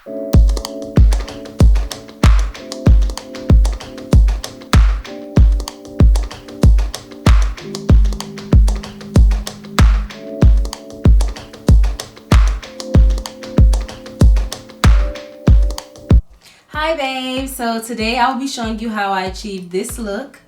Hi babes, so today I'll be showing you how I achieved this look.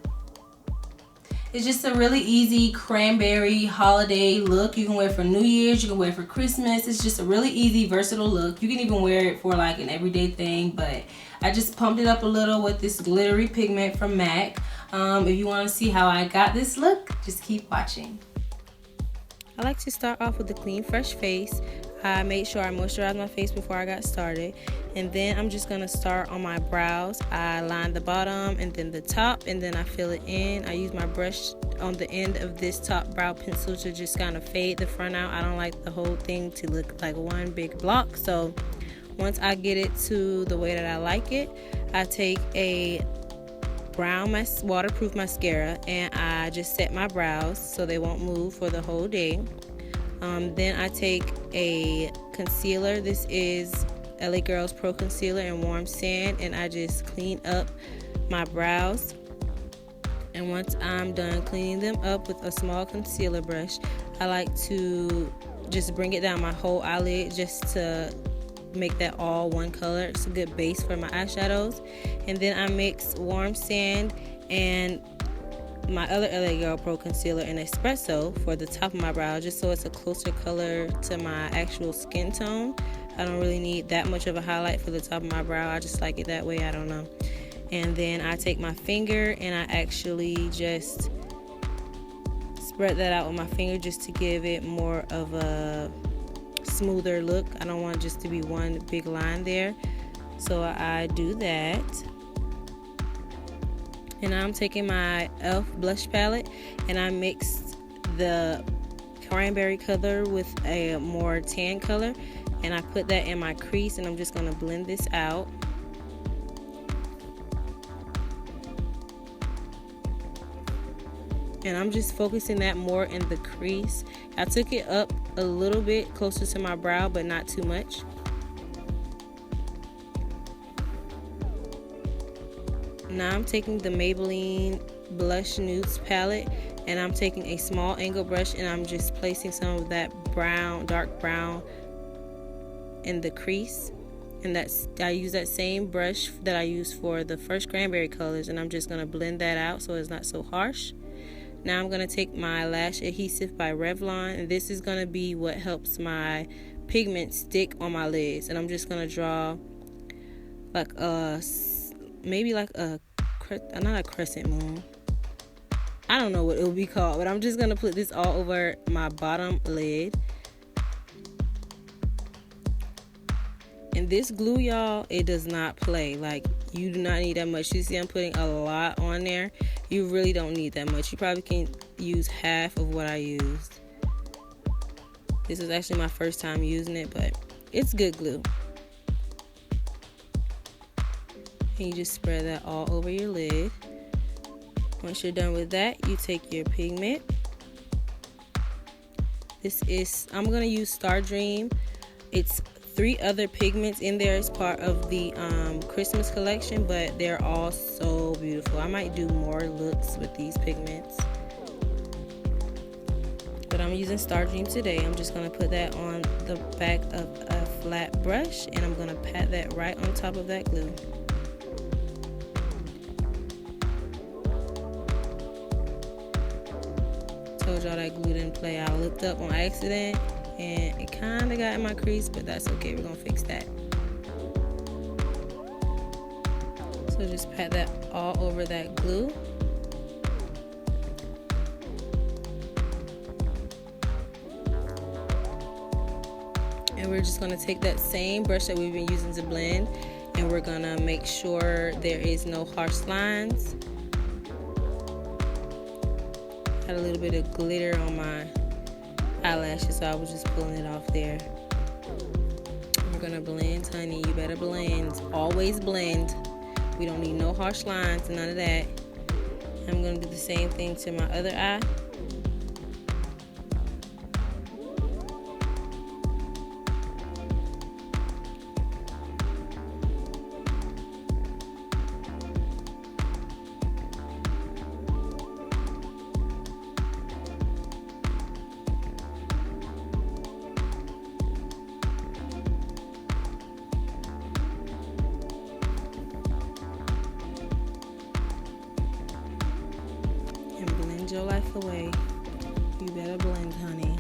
It's just a really easy cranberry holiday look. You can wear it for New Year's, you can wear it for Christmas. It's just a really easy, versatile look. You can even wear it for like an everyday thing, but I just pumped it up a little with this glittery pigment from MAC. If you want to see how I got this look, just keep watching. I like to start off with a clean, fresh face. I made sure I moisturized my face before I got started. And then I'm just going to start on my brows. I line the bottom and then the top, and then I fill it in. I use my brush on the end of this top brow pencil to just kind of fade the front out. I don't like the whole thing to look like one big block. So once I get it to the way that I like it, I take a brown waterproof mascara and I just set my brows so they won't move for the whole day. Then I take a concealer. This is LA Girls Pro Concealer in Warm Sand, and I just clean up my brows. And once I'm done cleaning them up with a small concealer brush, I like to just bring it down my whole eyelid just to make that all one color. It's a good base for my eyeshadows. And then I mix Warm Sand and my other LA Girl Pro Concealer in Espresso for the top of my brow, just so it's a closer color to my actual skin tone. I don't really need that much of a highlight for the top of my brow. I just like it that way. I don't know. And then I take my finger and I actually just spread that out with my finger just to give it more of a smoother look. I don't want it just to be one big line there. So I do that. And now I'm taking my e.l.f. blush palette and I mixed the cranberry color with a more tan color, and I put that in my crease, and I'm just going to blend this out. And I'm just focusing that more in the crease. I took it up a little bit closer to my brow, but not too much. Now I'm taking the Maybelline Blush Nudes palette, and I'm taking a small angle brush and I'm just placing some of that brown, dark brown in the crease. And I use that same brush that I used for the first cranberry colors, and I'm just going to blend that out so it's not so harsh. Now I'm going to take my lash adhesive by Revlon, and this is going to be what helps my pigment stick on my lids. And I'm just going to draw like maybe like not a crescent moon. I don't know what it will be called, but I'm just going to put this all over my bottom lid. And this glue, y'all, it does not play. Like, you do not need that much. You see I'm putting a lot on there. You really don't need that much. You probably can use half of what I used. This is actually my first time using it, but it's good glue. And you just spread that all over your lid. Once you're done with that, you take your pigment. I'm going to use Star Dream. It's 3 other pigments in there as part of the Christmas collection, but they're all so beautiful. I might do more looks with these pigments, but I'm using Star Dream today. I'm just going to put that on the back of a flat brush, and I'm going to pat that right on top of that glue. Told y'all that glue didn't play. I looked up on accident and it kind of got in my crease, but that's okay. We're gonna fix that. So just pat that all over that glue. And we're just gonna take that same brush that we've been using to blend, and we're gonna make sure there is no harsh lines. Had a little bit of glitter on my eyelashes, so I was just pulling it off there. We're gonna blend, honey. You better blend. Always blend. We don't need no harsh lines, none of that. I'm gonna do the same thing to my other eye. your life away. You better blend, honey.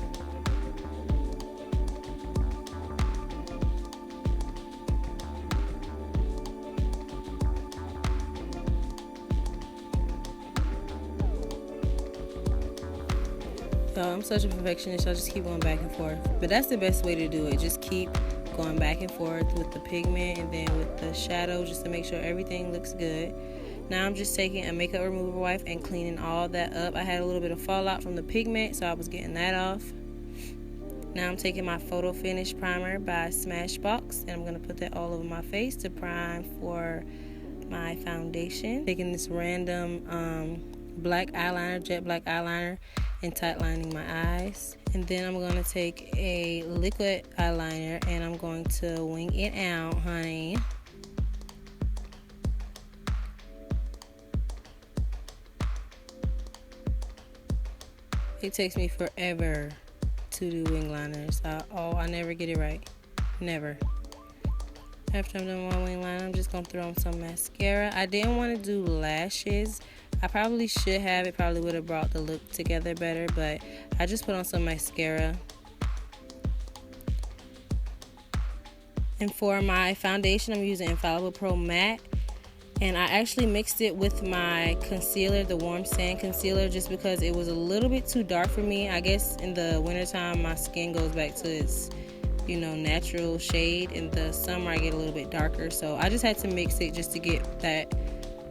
So I'm such a perfectionist, I just keep going back and forth. But that's the best way to do it. Just keep going back and forth with the pigment and then with the shadow, just to make sure everything looks good. Now I'm just taking a makeup remover wipe and cleaning all that up. I had a little bit of fallout from the pigment, so I was getting that off. Now I'm taking my Photo Finish Primer by Smashbox, and I'm going to put that all over my face to prime for my foundation. Taking this random black eyeliner, jet black eyeliner, and tight lining my eyes. And then I'm going to take a liquid eyeliner and I'm going to wing it out, honey. It takes me forever to do wing liners. I never get it right. Never. After I'm done with my wing liner, I'm just going to throw on some mascara. I didn't want to do lashes. I probably should have. It probably would have brought the look together better, but I just put on some mascara. And for my foundation, I'm using Infallible Pro Matte. And I actually mixed it with my concealer, the Warm Sand Concealer, just because it was a little bit too dark for me. I guess in the wintertime, my skin goes back to its, natural shade. In the summer, I get a little bit darker. So I just had to mix it just to get that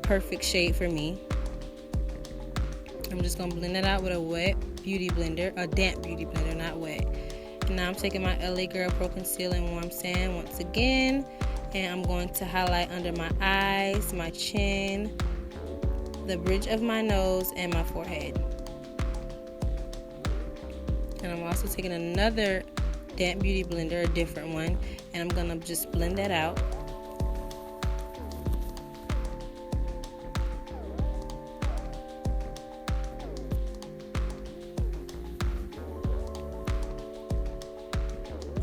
perfect shade for me. I'm just going to blend it out with a wet beauty blender, a damp beauty blender, not wet. And now I'm taking my LA Girl Pro Concealer in Warm Sand once again. And I'm going to highlight under my eyes, my chin, the bridge of my nose, and my forehead. And I'm also taking another damp beauty blender, a different one, and I'm going to just blend that out.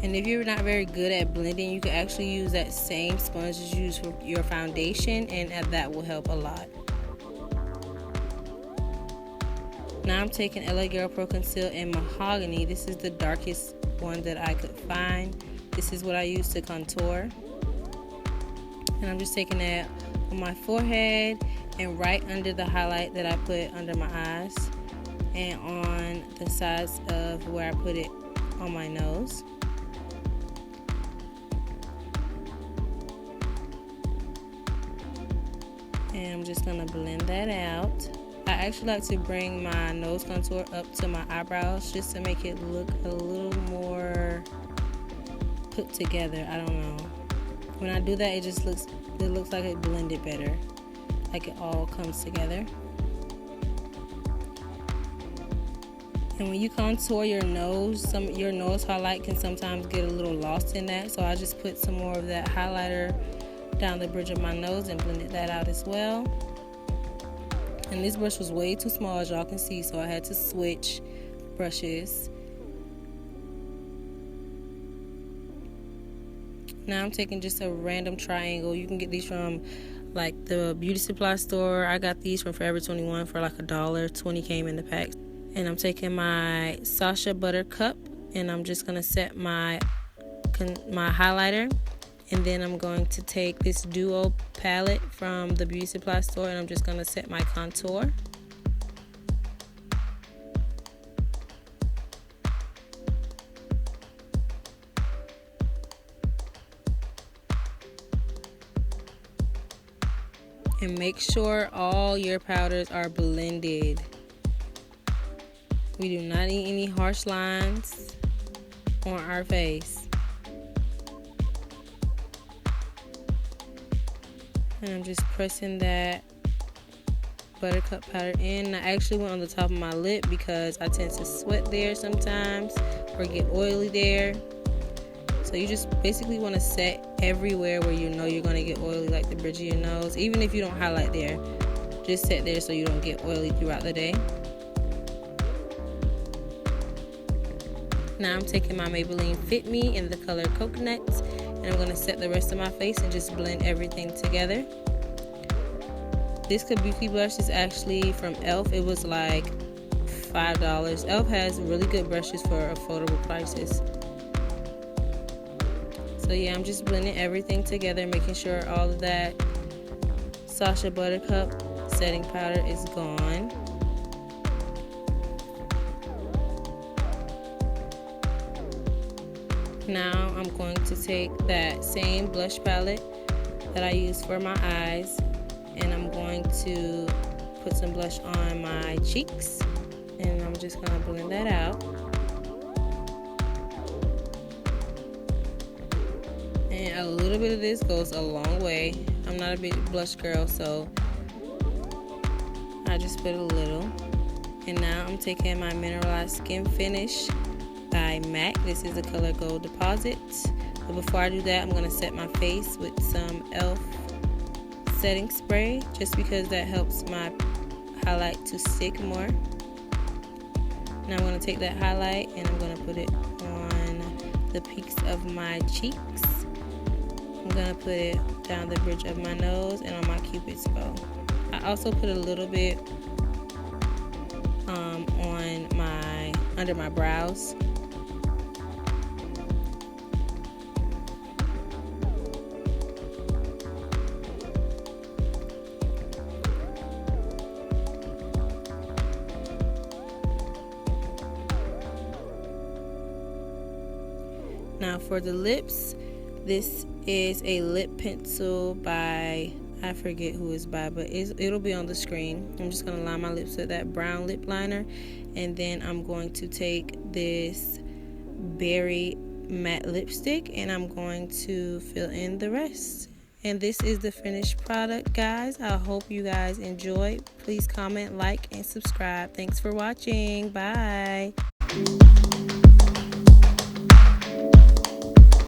And if you're not very good at blending, you can actually use that same sponge as you use for your foundation, and that will help a lot. Now I'm taking LA Girl Pro Conceal in Mahogany. This is the darkest one that I could find. This is what I use to contour. And I'm just taking that on my forehead and right under the highlight that I put under my eyes, and on the sides of where I put it on my nose. And I'm just going to blend that out. I actually like to bring my nose contour up to my eyebrows just to make it look a little more put together. I don't know. When I do that, it looks like it blended better. Like it all comes together. And when you contour your nose, your nose highlight can sometimes get a little lost in that. So I just put some more of that highlighter down the bridge of my nose and blended that out as well. And this brush was way too small, as y'all can see, so I had to switch brushes. Now I'm taking just a random triangle. You can get these from like the beauty supply store. I got these from Forever 21 for like $1. 20 came in the pack. And I'm taking my Sacha Buttercup, and I'm just gonna set my highlighter. And then I'm going to take this Duo palette from the beauty supply store, and I'm just going to set my contour. And make sure all your powders are blended. We do not need any harsh lines on our face. And I'm just pressing that buttercup powder in. I actually went on the top of my lip because I tend to sweat there sometimes or get oily there. So you just basically want to set everywhere where you know you're going to get oily, like the bridge of your nose. Even if you don't highlight there, just set there so you don't get oily throughout the day. Now I'm taking my Maybelline Fit Me in the color Coconut, and I'm going to set the rest of my face and just blend everything together. This Kabuki blush is actually from e.l.f. It was like $5. Elf has really good brushes for affordable prices. So yeah, I'm just blending everything together, making sure all of that Sasha Buttercup setting powder is gone. Now I'm going to take that same blush palette that I use for my eyes, and I'm going to put some blush on my cheeks, and I'm just going to blend that out. And a little bit of this goes a long way. I'm not a big blush girl, so I just put a little. And now I'm taking my Mineralized Skin Finish by MAC. This is the color Gold Deposit. But before I do that, I'm going to set my face with some e.l.f. setting spray, just because that helps my highlight to stick more. Now I'm going to take that highlight and I'm going to put it on the peaks of my cheeks. I'm going to put it down the bridge of my nose and on my cupid's bow. I also put a little bit on under my brows. Now for the lips, this is a lip pencil by, I forget who it's by, but it'll be on the screen. I'm just going to line my lips with that brown lip liner, and then I'm going to take this berry matte lipstick and I'm going to fill in the rest. And this is the finished product, guys. I hope you guys enjoyed. Please comment, like, and subscribe. Thanks for watching. Bye.